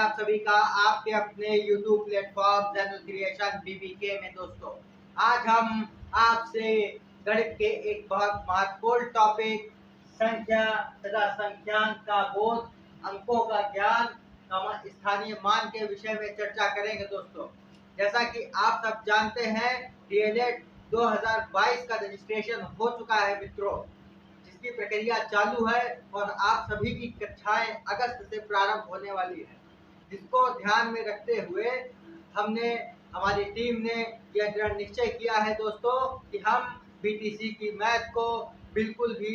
आप सभी का आपके अपने YouTube platform channel creation BBK में। दोस्तों, आज हम आपसे गणित के एक बहुत महत्वपूर्ण टॉपिक संख्या तथा संख्यांक का बोध, अंकों का ज्ञान, स्थानीय मान के विषय में चर्चा करेंगे। दोस्तों, जैसा कि आप सब जानते हैं, DLED 2022 का रजिस्ट्रेशन हो चुका है मित्रों, जिसकी प्रक्रिया चालू है और आप सभी की कक्षाएं अगस्त से प्रारंभ होने वाली है। जिसको ध्यान में रखते हुए हमारी टीम ने यह दृढ़ निश्चय किया है दोस्तों कि हम BTC की मैथ को बिल्कुल भी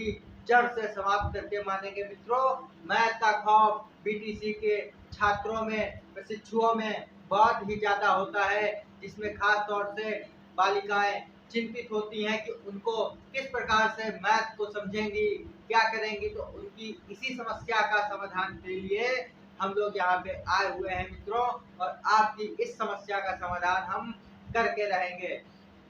जड़ से समाप्त करके मानेंगे। मित्रों, मैथ का खौफ BTC के छात्रों में, प्रशिक्षुओं में बहुत ही ज्यादा होता है, जिसमें खास तौर से बालिकाएं चिंतित होती हैं कि उनको किस प्रकार से मैथ को समझेंगी, क्या करेंगी। तो उनकी इसी समस्या का समाधान के लिए हम लोग यहाँ पे आए हुए हैं मित्रों, और आपकी इस समस्या का समाधान हम करके रहेंगे।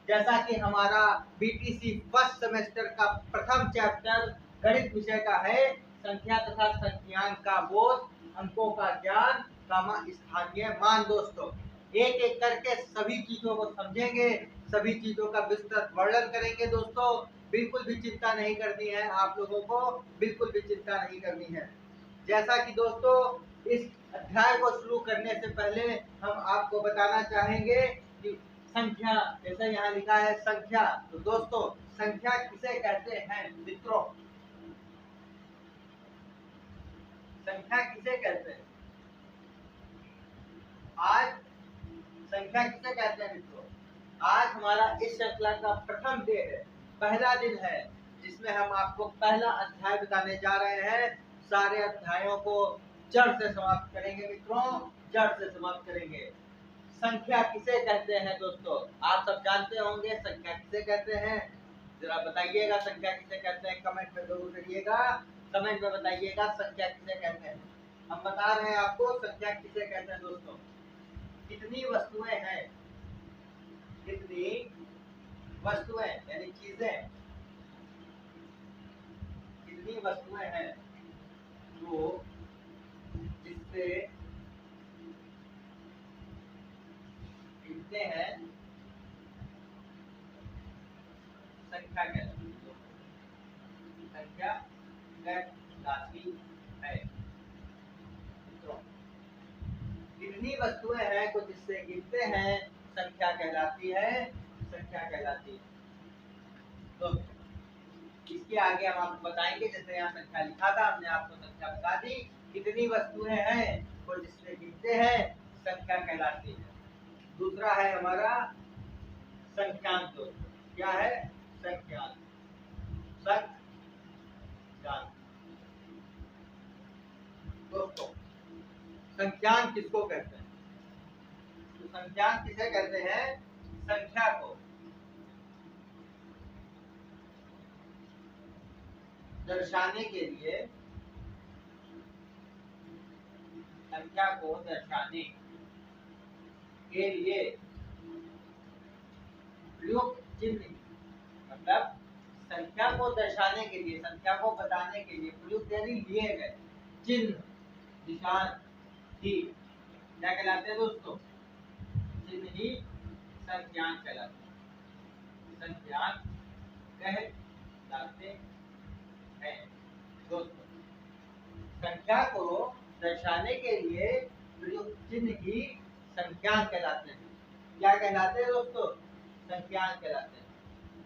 जैसा कि हमारा BTC फर्स्ट सेमेस्टर का प्रथम चैप्टर गणित विषय का है, संख्या तथा संख्यांक का बोध, अंकों का ज्ञान, स्थानीय मान। दोस्तों, एक एक करके सभी चीजों को समझेंगे, सभी चीजों का विस्तृत वर्णन करेंगे। दोस्तों, बिल्कुल भी चिंता नहीं करनी है, आप लोगों को बिल्कुल भी चिंता नहीं करनी है। जैसा कि दोस्तों, इस अध्याय को शुरू करने से पहले हम आपको बताना चाहेंगे कि संख्या, जैसे यहाँ लिखा है संख्या, तो दोस्तों संख्या किसे कहते हैं मित्रों? संख्या किसे कहते हैं? आज संख्या किसे कहते हैं मित्रों? आज हमारा इस श्रृंखला का प्रथम डे है, पहला दिन है, जिसमें हम आपको पहला अध्याय बताने जा रहे हैं। सारे अध्यायों को जड़ से समाप्त करेंगे मित्रों, जड़ से समाप्त करेंगे। संख्या किसे कहते हैं दोस्तों? आप सब जानते होंगे संख्या किसे कहते हैं। जरा बताइएगा संख्या किसे कहते हैं, कमेंट में जरूर करिएगा, कमेंट में बताइएगा संख्या किसे कहते हैं। हम बता रहे हैं आपको संख्या किसे कहते हैं। दोस्तों, कितनी वस्तुएं हैं, कितनी वस्तुएं यानी चीजें, कितनी वस्तुएं हैं जो जिससे गिनते हैं संख्या कहलाती है। संख्या कहलाती है। कितनी वस्तुएं हैं को जिससे गिनते हैं संख्या कहलाती है, संख्या कहलाती है। तो इसके आगे हम आपको बताएंगे, जैसे यहाँ संख्या लिखा था, हमने आपको संख्या बता दी। कितनी वस्तुएं हैं को जिससे गिनते हैं संख्या कहलाती है। दूसरा है हमारा संख्यांक। दोस्तों, क्या है? संख्यांक। संख्यांक दोस्तों, संख्यांक किसको कहते हैं? तो संख्यांक किसे कहते हैं? संख्या को दर्शाने के लिए, संख्या को दर्शाने के लिए प्रयुक्त चिन्ह, मतलब संख्या को दर्शाने के लिए, संख्या को बताने के लिए प्रयुक्त यानी लिए गए चिन्ह, निशान ही क्या कहलाते हैं दोस्तों? चिन्ह ही संख्यांक कहलाते हैं। संख्यांक कहलाते हैं। दोस्तों, संख्या को दर्शाने के लिए प्रयुक्त चिन्ह ही संख्यांक कहलाते हैं। क्या कहलाते हैं दोस्तों? संख्यांक कहलाते हैं।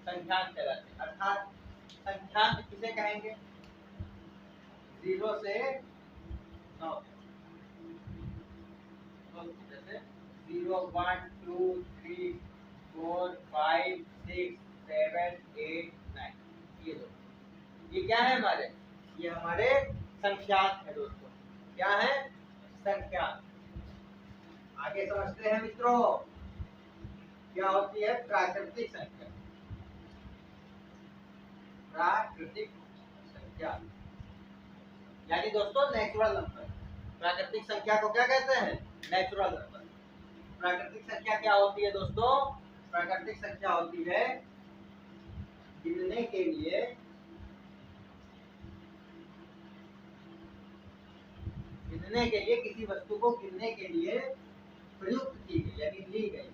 संख्यांक कहलाते हैं। अर्थात संख्यांक किसे कहेंगे? 0 से 9। जैसे 0, 1, 2, 3, 4, 5, 6, 7, 8, 9। ये दो, ये क्या है हमारे? ये हमारे संख्यांक है दोस्तों। क्या है? संख्यांक। आगे समझते हैं मित्रों, क्या होती है प्राकृतिक संख्या। प्राकृतिक संख्या यानी दोस्तों नेचुरल नंबर। प्राकृतिक संख्या को क्या कहते हैं? Natural number. प्राकृतिक संख्या क्या होती है दोस्तों? प्राकृतिक संख्या होती है गिनने के लिए गिनने के लिए, किसी वस्तु को गिनने के लिए प्रयुक्त की गई यानी ली गई,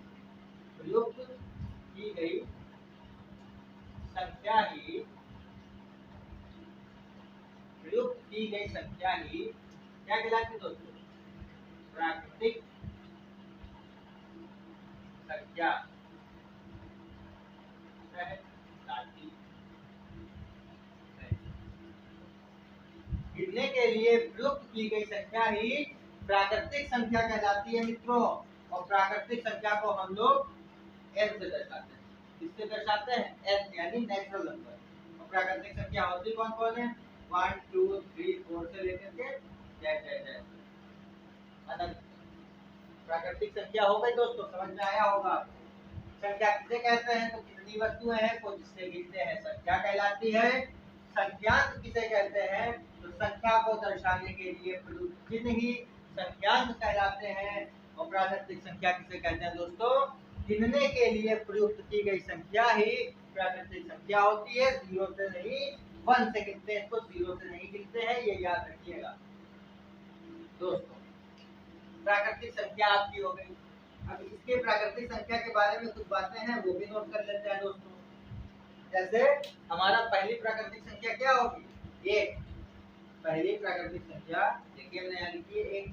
प्रयुक्त की गई संख्या ही, प्रयुक्त की गई संख्या ही क्या कहलाती है दोस्तों? प्राकृतिक संख्या कहलाती है। गिनने के लिए प्रयुक्त की गई संख्या ही प्राकृतिक संख्या कहलाती है मित्रों। और प्राकृतिक संख्या को हम लोग एन से दर्शाते हैं। किससे दर्शाते हैं? एन यानी नेचुरल नंबर। और प्राकृतिक संख्या होती कौन कौन है? 1 2 3 4 से लेकर के जय अनंत। प्राकृतिक संख्या हो गई दोस्तों, समझ में आया होगा। संख्या किसे कहते हैं? तो कितनी वस्तुएं हैं को जिससे गिनते हैं संख्या कहलाती है। संख्यांक किसे कहते हैं? तो संख्या को दर्शाने के लिए प्रयुक्त चिन्ह ही संख्यांक कहलाते हैं। और प्राकृतिक संख्या किसे कहते हैं दोस्तों? गिनने के लिए प्रयुक्त की गई संख्या ही प्राकृतिक संख्या होती है। 0 से नहीं 1 से गिनते हैं, इसको 0 से नहीं गिनते हैं, ये याद रखिएगा दोस्तों। प्राकृतिक संख्या आपकी हो गई। अब इसके प्राकृतिक संख्या के बारे में कुछ बातें हैं, वो भी नोट कर लेते हैं दोस्तों। जैसे हमारा पहली प्राकृतिक संख्या क्या होगी? 1। पहली प्राकृतिक संख्या देखिए, मैंने यहाँ लिखी है 1।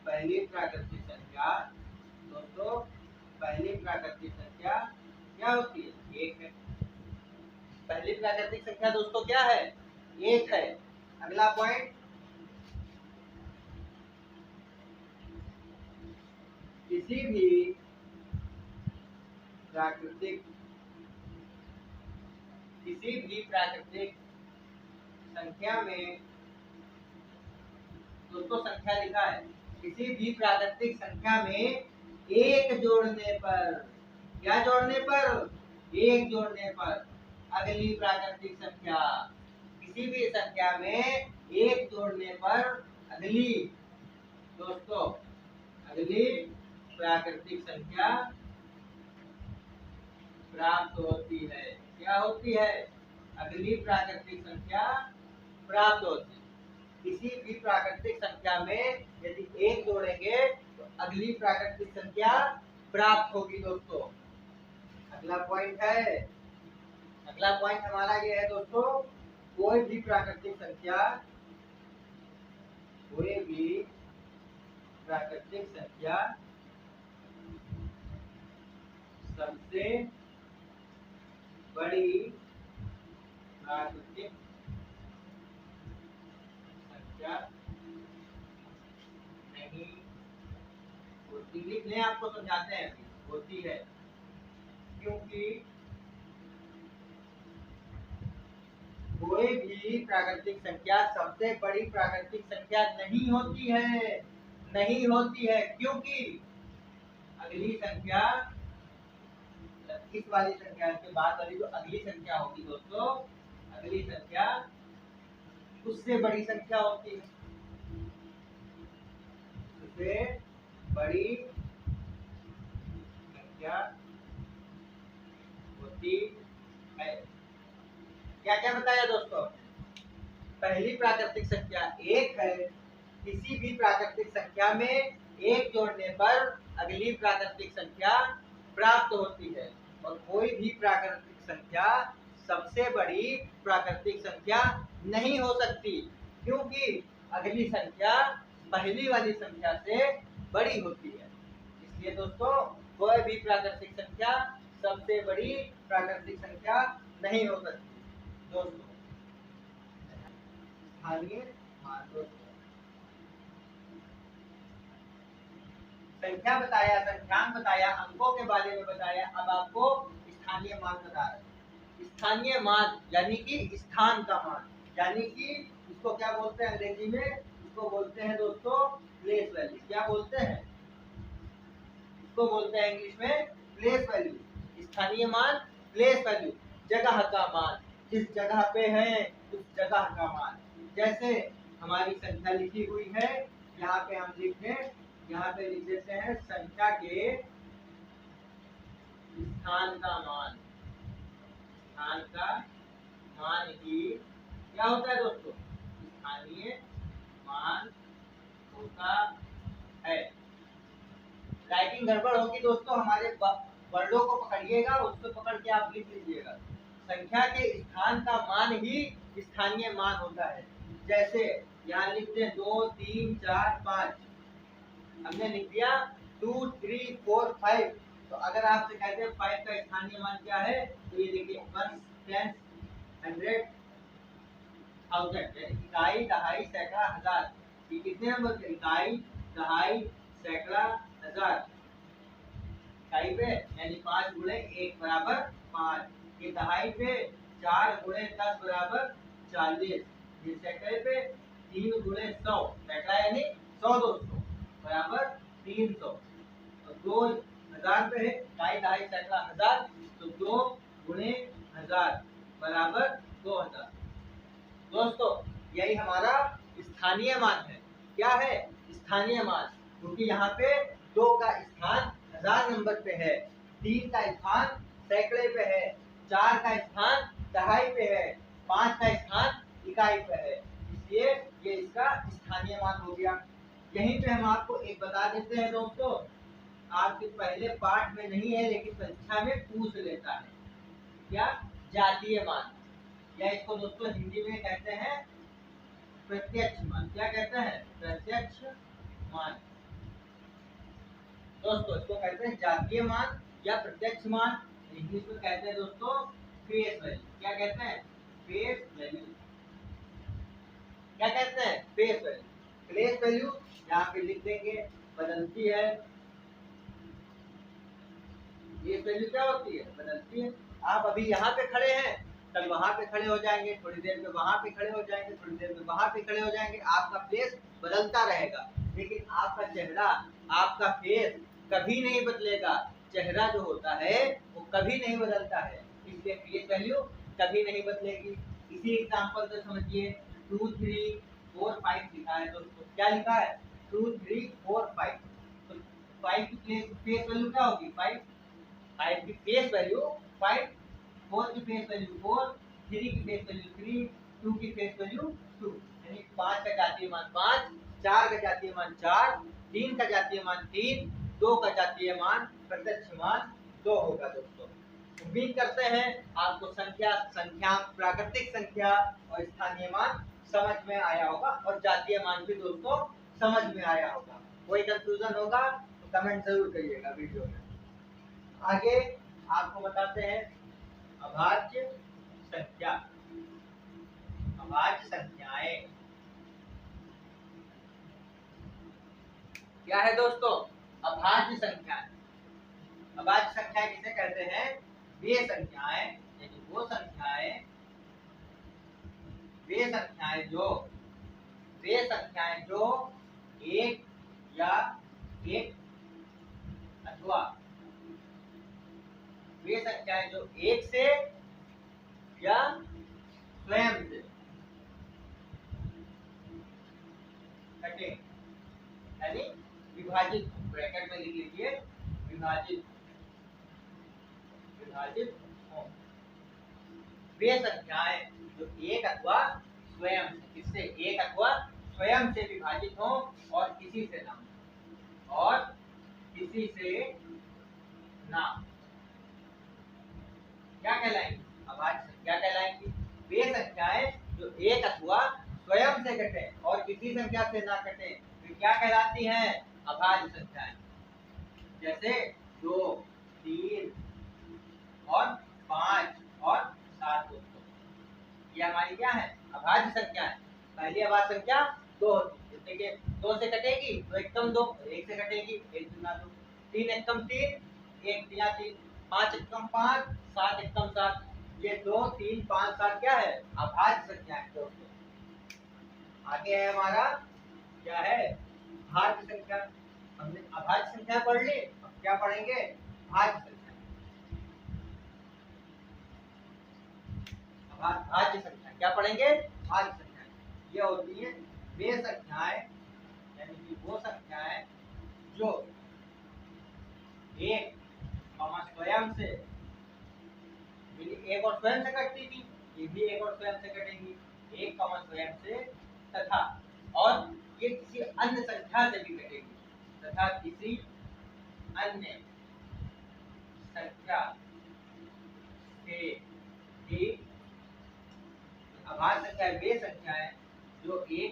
पहली प्राकृतिक संख्या दोस्तों, पहली प्राकृतिक संख्या क्या होती है? 1 है। पहली प्राकृतिक संख्या दोस्तों क्या है? 1 है। अगला पॉइंट, किसी भी प्राकृतिक संख्या में दोस्तों, संख्या लिखा है, किसी भी प्राकृतिक संख्या में 1 जोड़ने पर, क्या जोड़ने पर? 1 जोड़ने पर अगली प्राकृतिक संख्या, किसी भी संख्या में 1 जोड़ने पर अगली दोस्तों, अगली प्राकृतिक संख्या प्राप्त होती है। क्या होती है? अगली प्राकृतिक संख्या प्राप्त होती है। किसी भी प्राकृतिक संख्या में यदि 1 जोड़ेंगे तो अगली प्राकृतिक संख्या प्राप्त होगी दोस्तों। अगला पॉइंट है, अगला पॉइंट हमारा ये है दोस्तों, कोई भी प्राकृतिक संख्या, कोई भी प्राकृतिक संख्या सबसे बड़ी प्राकृतिक संख्या नहीं होती। लिखने आपको समझाते हैं, होती है, क्योंकि कोई भी प्राकृतिक संख्या सबसे बड़ी प्राकृतिक संख्या नहीं होती है, नहीं होती है, क्योंकि अगली संख्या, इस वाली संख्या के बाद वाली जो अगली संख्या होगी दोस्तों, अगली संख्या उससे बड़ी संख्या होती है, उससे बड़ी संख्या होती है। क्या क्या बताया दोस्तों? पहली प्राकृतिक संख्या 1 है। किसी भी प्राकृतिक संख्या में 1 जोड़ने पर अगली प्राकृतिक संख्या प्राप्त होती है। और कोई भी प्राकृतिक संख्या सबसे बड़ी प्राकृतिक संख्या नहीं हो सकती, क्योंकि अगली संख्या पहली वाली संख्या से बड़ी होती है। इसलिए दोस्तों, कोई भी प्राकृतिक संख्या सबसे बड़ी प्राकृतिक संख्या नहीं हो सकती दोस्तों। स्थानीय मान दोस्तों, संख्या बताया, संख्यांक बताया, अंकों के बारे में बताया, अब आपको स्थानीय मान बता रहे हैं। स्थानीय मान यानी कि स्थान का मान, यानी कि इसको क्या बोलते हैं अंग्रेजी में? इसको बोलते हैं दोस्तों प्लेस वैल्यू। क्या बोलते हैं? इसको बोलते हैं इंग्लिश में प्लेस वैल्यू। स्थानीय मान, प्लेस वैल्यू, जगह का मान, जिस जगह पे है उस जगह का मान। जैसे हमारी संख्या लिखी हुई है, यहाँ पे हम लिख दें, यहाँ पे लिख देते हैं संख्या के स्थान का मान। स्थान का मान ही क्या होता है दोस्तों? स्थानीय मान होता है। राइटिंग गड़बड़ होगी दोस्तों, हमारे वर्डों को पकड़िएगा, उसको पकड़ के आप लिख लीजिएगा। संख्या के स्थान का मान ही स्थानीय मान होता है। जैसे यहाँ लिखते हैं 2 3 4 5, हमने लिख दिया 2 3 4 5। तो अगर आपसे कहते हैं 5 का स्थानीय मान क्या है, तो ये देखिए 1 10 100 1000, इकाई दहाई सैकड़ा हजार। ये कितने नंबर के? इकाई दहाई सैकड़ा हजार। इकाई पे यानी 5 गुणे 1 बराबर 5। ये दहाई पे 4 गुणे 10 बराबर 40। ये सैकड़े पे 3 गुणे 100, सैकड़ा यानी 100 200 बराबर 300। और 2000 पे है इकाई दहाई सैकड़ा हजार, तो 2 गुणे 1000 बराबर 2000। दोस्तों यही हमारा स्थानीय मान है। क्या है? स्थानीय मान। क्योंकि यहाँ पे 2 का स्थान हजार नंबर पे है, 3 का स्थान सैकड़े पे है, 4 का स्थान दहाई पे है, 5 का स्थान इकाई पे है, इसलिए ये इसका स्थानीय मान हो गया। यहीं पे हम आपको एक बता देते हैं दोस्तों, आपके पहले पाठ में नहीं है लेकिन परीक्षा में पूछ लेता है। क्या? जातीय मान, या इसको दोस्तों हिंदी में कहते हैं प्रत्यक्ष मान। क्या कहते हैं? प्रत्यक्ष मान। दोस्तों इसको कहते हैं जातीय मान या प्रत्यक्ष मान। इंग्लिश में कहते हैं दोस्तों फेस वैल्यू। क्या कहते हैं? Face value. क्या कहते हैं? Face value. फेस वैल्यू यहाँ पे लिख देंगे, बदलती है। फेस वैल्यू क्या होती है? बदलती है। आप अभी यहाँ पे खड़े हैं, कल वहां पे खड़े हो जाएंगे, थोड़ी देर में वहां पे खड़े हो जाएंगे, थोड़ी देर में वहां पे खड़े हो जाएंगे। आपका फेस बदलता रहेगा, लेकिन आपका चेहरा, आपका फेस कभी नहीं बदलेगा। चेहरा जो होता है वो कभी नहीं बदलता है, इसलिए फेस वैल्यू कभी नहीं बदलेगी। इसी एग्जांपल से समझिए 2 3 4 5 लिखा है दोस्तों। क्या लिखा है? 2 3 4 5। तो 5 की फेस वैल्यू क्या होगी? 5। 5 की फेस वैल्यू 5, 4 की फेस वैल्यू 4, 3 की फेस वैल्यू 3, 2 की फेस वैल्यू 2। यानी 5 का जातीय मान 5, 4 का जातीय मान 4, 3 का जातीय मान 3, 2 का जातीय मान प्रत्यक्ष मान 2 होगा दोस्तों। उम्मीद करते हैं आपको संख्या प्राकृतिक संख्या और स्थानीय मान समझ में आया होगा, और जातीय मान भी दोस्तों समझ में आया होगा। कोई कंफ्यूजन होगा तो कमेंट जरूर करिएगा वीडियो में। आगे आपको बताते हैं अभाज्य संख्या। अभाज्य संख्याएं क्या है दोस्तों? अभाज्य संख्याएं। अभाज्य संख्याएं किसे कहते हैं? वे संख्याएं, यानी वो संख्याएं, वे संख्याएं जो एक या एक अथवा वे संख्याएं जो एक से या स्वयं से कटे, यानी विभाजित, ब्रैकेट में लिख लीजिए विभाजित हो। वे संख्याएं जो एक अथवा स्वयं से, किससे? एक अथवा स्वयं से विभाजित हो और किसी से ना, और किसी से ना, क्या कहलाएंगी? अभाज्य संख्या कहलाएंगी। वे संख्याएं जो एक अथवा स्वयं से कटे और किसी संख्या से ना कटे, वे क्या कहलाती हैं? अभाज्य संख्याएं। जैसे 2 3 और 5 और 7 दोस्तों, ये हमारी क्या है? अभाज्य संख्या है। पहली अभाज्य संख्या 2 होती है। देखिए 2 से कटेगी तो एकम 2, 1 से कटेगी 1 दूना 2, 3 एकम 3, 1 तिया 3, 5 एकम 5, 7 एकम 7। ये 2 3 5 7 क्या है? अभाज्य संख्या है दोस्तों। आगे है हमारा क्या है? भाज्य संख्या। हमने अभाज्य संख्या पढ़ ली, अब क्या पढ़ेंगे? भाज्य संख्या। भाज्य संख्या क्या पढ़ेंगे? भाज्य संख्या। ये होती है वे संख्याएं, यानी कि वो संख्याएं जो एक स्वयं से, एक और स्वयं से कटती थी, ये भी एक और स्वयं से कटेंगी। एक स्वयं से तथा और ये किसी अन्य संख्या से भी कटेगी, तथा किसी अन्य संख्या से भी। अभाज्य संख्या वे संख्या है जो एक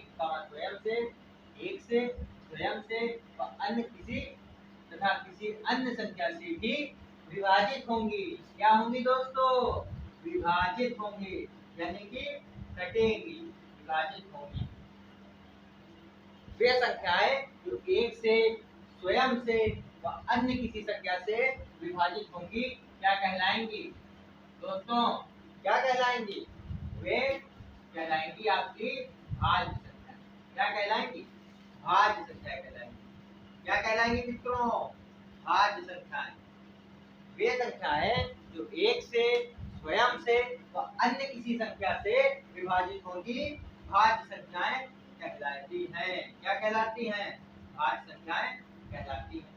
से स्वयं से व अन्य किसी तथा किसी अन्य संख्या से भी विभाजित होंगी। क्या होंगी दोस्तों? विभाजित होंगी, यानी कि कटेंगी, विभाजित होंगी। वे संख्याएं जो एक से स्वयं से व अन्य किसी संख्या से विभाजित होंगी क्या कहलाएंगी दोस्तों? क्या कहलाएंगी? वे कहलाएंगी आपकी भाज्य संख्या। क्या कहलाएंगी? भाज्य संख्या कहलाएंगी। क्या कहलाएंगी मित्रों? भाज्य संख्याएं। वे संख्याएं जो एक से स्वयं से व अन्य किसी संख्या से विभाजित होंगी भाज्य संख्याएं कहलाती हैं। क्या कहलाती हैं? भाज्य संख्याएं कहलाती हैं।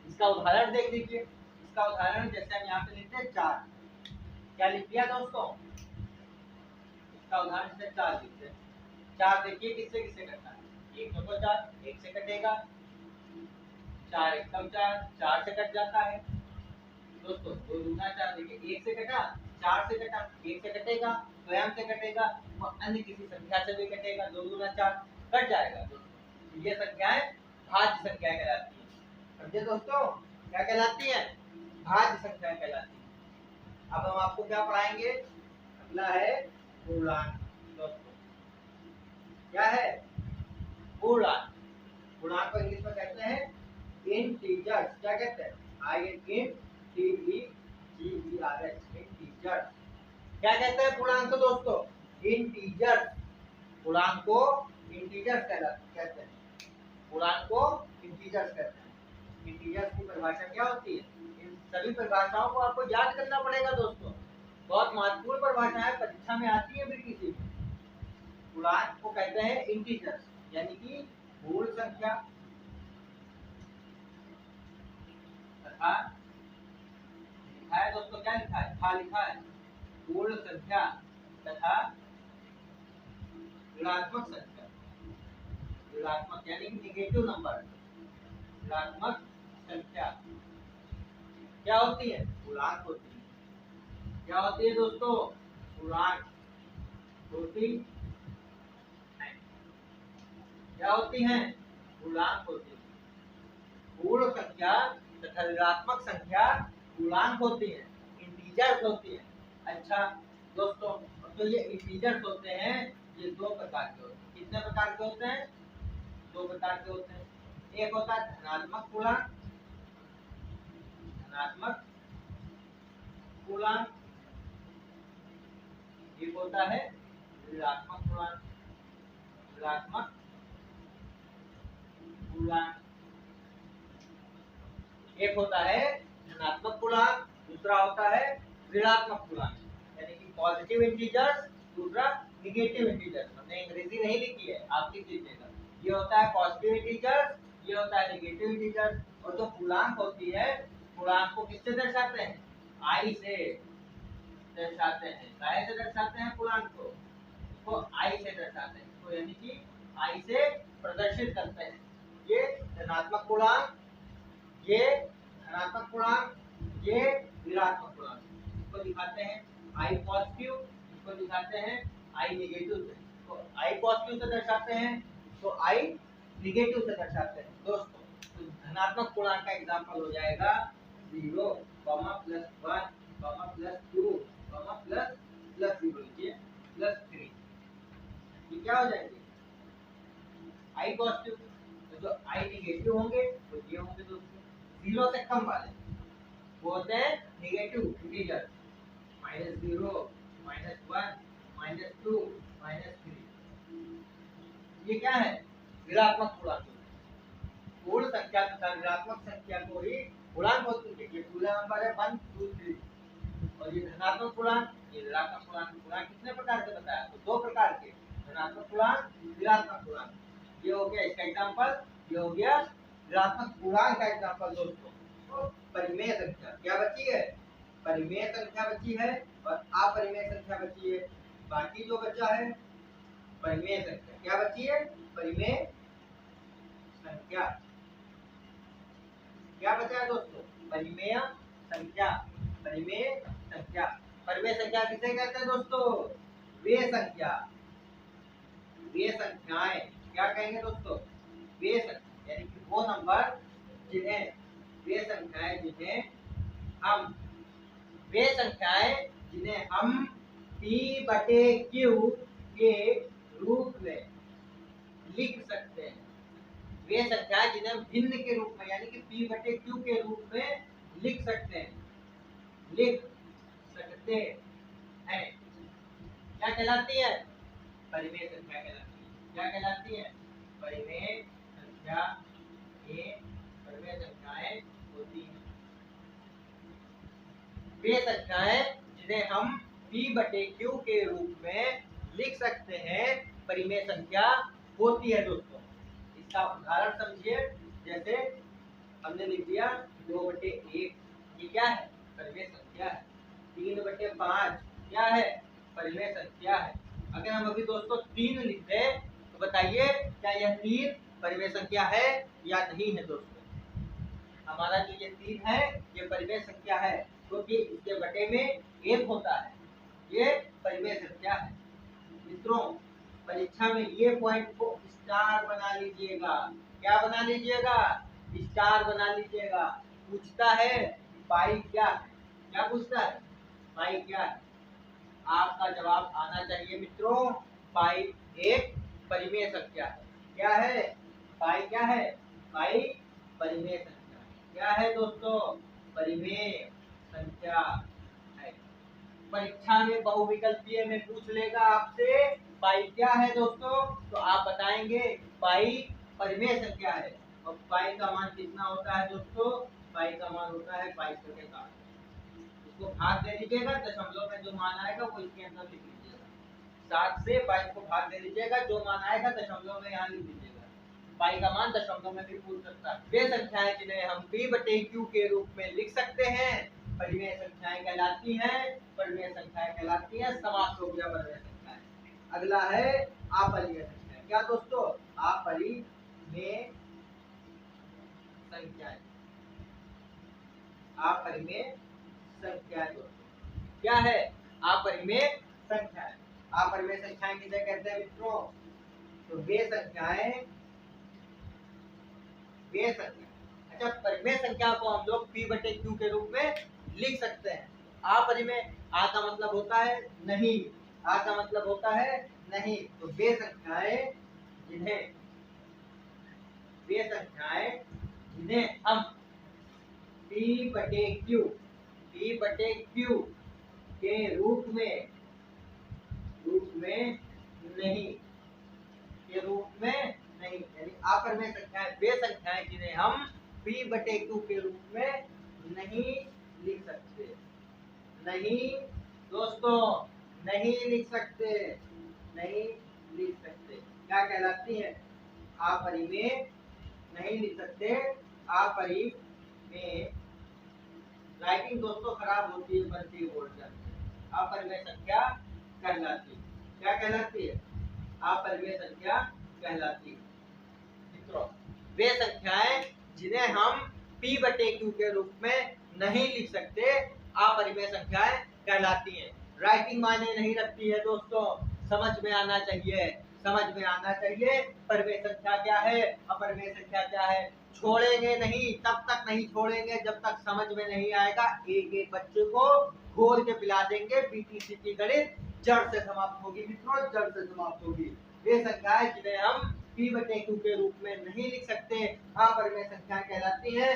इसका उदाहरण देख लीजिए। इसका उदाहरण जैसे हम यहाँ पे लिखते हैं 4। क्या लिख दिया दोस्तों? इसका उदाहरण से 4 लिखते हैं। 4 देखिए किससे किससे कटता है? 1 चौको 4, 1 से कटेगा। 4 एकम 4, 4 से कट जाता है दोस्तों। 2 दूना 4, देखिए 1 से कटा, 4 से कटा, 1 से कटेगा, स्वयं से कटेगा, वो अन्य किसी संख्या से भी कटेगा। 2 दूना 4 कट जाएगा दोस्तों। ये संख्याएं भाज्य संख्या कहलाती है। समझे दोस्तों? क्या कहलाती है? भाज्य संख्या कहलाती है। अब हम आपको क्या पढ़ाएंगे? अगला है पूर्णांक दोस्तों। क्या है? पूर्णांक। पूर्णांक को इंग्लिश में कहते हैं इंटीजर्स। क्या कहते हैं? INTEGERS, integers. क्या कहते हैं पूर्णांक को दोस्तों? इंटीजर्स। पूर्णांक को इंटीजर्स कहते हैं। पूर्णांक को इंटीजर्स कहते हैं। इंटीजर्स की परिभाषा क्या होती है? इन सभी परिभाषाओं को आपको याद करना पड़ेगा दोस्तों। बहुत महत्वपूर्ण परिभाषाएं परीक्षा में आती है भी किसी में। पूर्णांक को कहते हैं इंटीजर्स, यानी कि मूल संख्या तथा लिखा है दोस्तों, क्या लिखा है? था लिखा है पूर्ण संख्या तथा ऋणात्मक संख्या। ऋणात्मक यानी कि निगेटिव नंबर। ऋणात्मक संख्या क्या होती है? पूर्णांक होती है। क्या होती है दोस्तों? पूर्णांक होती है। क्या होती हैं? पूर्णांक होती है। पूर्ण संख्या तथा ऋणात्मक संख्या पूर्णांक होती है, इंटीजर्स होती है। अच्छा दोस्तों, तो ये इंटीजर्स होते हैं, ये 2 प्रकार के होते हैं। कितने प्रकार के होते हैं? 2 प्रकार के होते हैं। एक होता है धनात्मक पूर्णांक, धनात्मक पूर्णांक। एक होता है ऋणात्मक पूर्णांक, ऋणात्मक पूर्णांक। एक होता है धनात्मक पूर्णांक, दूसरा होता है ऋणात्मक पूर्णांक, यानी कि पॉजिटिव इंटीजर्स, दूसरा निगेटिव इंटीजर्स। हमने अंग्रेजी नहीं लिखी है, आप लिख लीजिएगा। ये होता है पॉजिटिव इंटीजर्स, ये होता है निगेटिव इंटीजर्स। और जो पूर्णांक होती है, पूर्णांक को किससे दर्शाते हैं? आई से दर्शाते हैं। काहे से दर्शाते हैं पूर्णांक को? इसको आई से दर्शाते हैं, तो यानी कि आई से प्रदर्शित करते हैं। ये धनात्मक पूर्णांक, ये धनात्मक पूर्णांक, ये ऋणात्मक पूर्णांक। इसको दिखाते हैं आई पॉजिटिव, इसको दिखाते हैं आई नेगेटिव से। तो आई पॉजिटिव से दर्शाते हैं, तो आई नेगेटिव से दर्शाते हैं दोस्तों। तो धनात्मक पूर्णांक का एग्जांपल हो जाएगा 0, +1, +2, +0, ये +3। ये क्या हो जाएंगे? आई पॉजिटिव। तो जो आई नेगेटिव होंगे वो ये होंगे दोस्तों, 0 से कम वाले वो होते हैं नेगेटिव इंटीजर। -0, -1, -2, -3। ये क्या है? ऋणात्मक पूर्णांक। पूर्ण संख्या तथा ऋणात्मक संख्या को ही पूर्णांक होती है। ये पूरा नंबर है 1, 2, 3। और ये धनात्मक पूर्णांक, ये ऋणात्मक पूर्णांक। पूर्णांक कितने प्रकार के बताया? तो 2 प्रकार के, धनात्मक पूर्णांक, ऋणात्मक पूर्णांक। ये हो गया इसका एग्जांपल, ये हो गया ऋणात्मक पूर्णांक का एग्जांपल दोस्तों। परिमेय संख्या क्या बची है? परिमेय संख्या बची है और अपरिमेय संख्या बची है। बाकी जो बचा है परिमेय संख्या। क्या बची है? परिमेय संख्या। क्या बचा है दोस्तों? परिमेय संख्या। परिमेय संख्या। परिमेय संख्या किसे कहते हैं दोस्तों? वे संख्या, वे संख्याएं, क्या कहेंगे दोस्तों? वे संख्या यानी कि वो नंबर जिन्हें, वे संख्याएं जिन्हें हम, वे संख्याएं जिन्हें हम P बटे Q के रूप में लिख सकते हैं। वे संख्याएं जिन्हें हम भिन्न के रूप में यानी कि P बटे Q के रूप में लिख सकते हैं, लिख सकते हैं, क्या कहलाती है? परिमेय संख्या कहलाती है। क्या कहलाती है? परिमेय संख्या। ये परिमेय संख्याएं होती हैं। वे संख्याएं जिन्हें हम P बटे Q के रूप में लिख सकते हैं, परिमेय संख्या होती है दोस्तों। इसका उदाहरण समझिए। जैसे हमने लिख दिया 2/1, ये क्या है? परिमेय संख्या है। 3/5 क्या है? परिमेय संख्या है। अगर हम अभी दोस्तों 3 लिख दें तो बताइए क्या यह 3 परिमेय संख्या है या नहीं है दोस्तों? हमारा जो ये 3 है ये परिमेय संख्या है, क्योंकि इसके बटे में 1 होता है, ये परिमेय संख्या है। मित्रों, परीक्षा में ये पॉइंट को स्टार बना लीजिएगा। क्या बना लीजिएगा? स्टार बना लीजिएगा। पूछता है पाई क्या है? क्या पूछता है? पाई क्या है? आपका जवाब आना चाहिए मित्रों, पाई एक परिमेय संख्या है। क्या है? पाई क्या है? पाई परिमेय संख्या। क्या है दोस्तों? परिमेय संख्या है। परीक्षा में बहुविकल्पीय में पूछ लेगा आपसे पाई क्या है दोस्तों, तो आप बताएंगे पाई परिमेय संख्या है। और पाई का मान कितना होता है दोस्तों? पाई का मान होता है 22/7। इसको भाग दे दीजिएगा, दशमलव में जो मान आएगा वो इसके अंदर लिख लीजिएगा। 7 से 22 को भाग दे दीजिएगा, जो मान आएगा दशमलव में यहाँ लिख दीजिएगा। पाई का मान दशमलव में भी पूछ सकता है। वे संख्याएं जिन्हें हम P बटे Q के रूप में लिख सकते हैं, परिमेय संख्याएं कहलाती हैं। परिमेय संख्याएं कहलाती हैं। समाप्त हो गया परिमेय संख्याएं। अगला है अपरिमेय संख्याएं। क्या दोस्तों? अपरिमेय संख्याएं। अपरिमेय संख्याएं दोस्तों क्या है? अपरिमेय संख्याएं। अपरिमेय संख्याएं किसे कहते हैं मित्रों? तो वे संख्याएं, वे संख्या। अच्छा, परिमेय संख्या को हम लोग P बटे Q के रूप में लिख सकते हैं। अपरिमेय, आ का मतलब होता है नहीं, आ का मतलब होता है नहीं। तो वे संख्याएं जिन्हें, वे संख्याएं जिन्हें हम P बटे Q, P बटे Q के रूप में नहीं, के रूप में नहीं, यानी अपरिमेय संख्याएं वे संख्याएं जिन्हें हम P बटे Q के रूप में नहीं लिख सकते। नहीं दोस्तों, नहीं लिख सकते, नहीं लिख सकते। क्या कहलाती है? अपरिमेय नहीं लिख सकते। अपरिमेय, राइटिंग दोस्तों खराब होती है बच्चे बोर्ड पर। अपरिमेय संख्या कहलाती है। क्या कहलाती है? अपरिमेय संख्या कहलाती है। मित्रों, वे संख्याएं जिन्हें हम P बटे Q के रूप में नहीं लिख सकते, अपरिमेय संख्याएं कहलाती हैं। राइटिंग मायने नहीं रखती है दोस्तों, समझ में आना चाहिए, समझ में आना चाहिए। परिमेय संख्या क्या है, अपरिमेय संख्या क्या है। छोड़ेंगे नहीं, तब तक नहीं छोड़ेंगे जब तक समझ में नहीं आएगा। एक एक बच्चे को घोल के पिला देंगे। बीटीसी की गणित जड़ से समाप्त होगी मित्रों, जड़ से समाप्त होगी। वे संख्याएं जिन्हें हम P बटे Q के रूप में नहीं लिख सकते, अपरिमेय संख्याएं कहलाती हैं।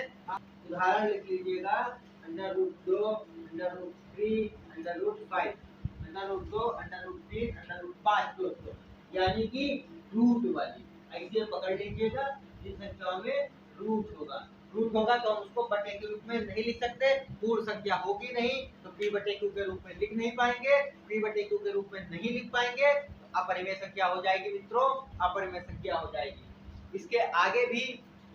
उदाहरण लिख लीजिएगा, √2, √3, √5, √2, √3, √5 दोस्तों, यानी कि रूट वाली। ऐसे पकड़ लीजिएगा जिन संख्याओं में रूट होगा। रूट होगा तो हम उसको बटे के रूप में नहीं लिख सकते। पूर्ण संख्या होगी नहीं तो P बटे Q के रूप में लिख नहीं पाएंगे। P बटे Q के रूप में नहीं लिख पाएंगे, अपरिमेय संख्या हो जाएगी मित्रों, अपरिमेय संख्या हो जाएगी। इसके आगे भी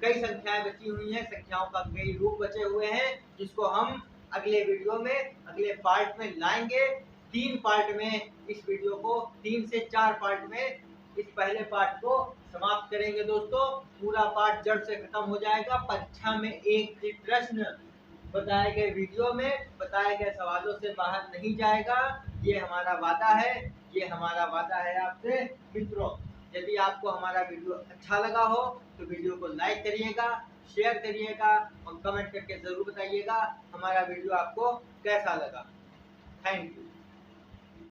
कई संख्याएं बची हुई हैं, संख्याओं का कई रूप बचे हुए हैं, जिसको हम अगले वीडियो में, अगले पार्ट में लाएंगे। 3 पार्ट में इस वीडियो को, 3 से 4 पार्ट में इस पहले पार्ट को समाप्त समाप्त करेंगे दोस्तों। पूरा पाठ जड़ से खत्म हो जाएगा। परीक्षा में एक भी प्रश्न बताए गए वीडियो में बताए गए सवालों से बाहर नहीं जाएगा। ये हमारा वादा है, ये हमारा वादा है आपसे मित्रों। यदि आपको हमारा वीडियो अच्छा लगा हो तो वीडियो को लाइक करिएगा, शेयर करिएगा और कमेंट करके जरूर बताइएगा हमारा वीडियो आपको कैसा लगा। Thank you.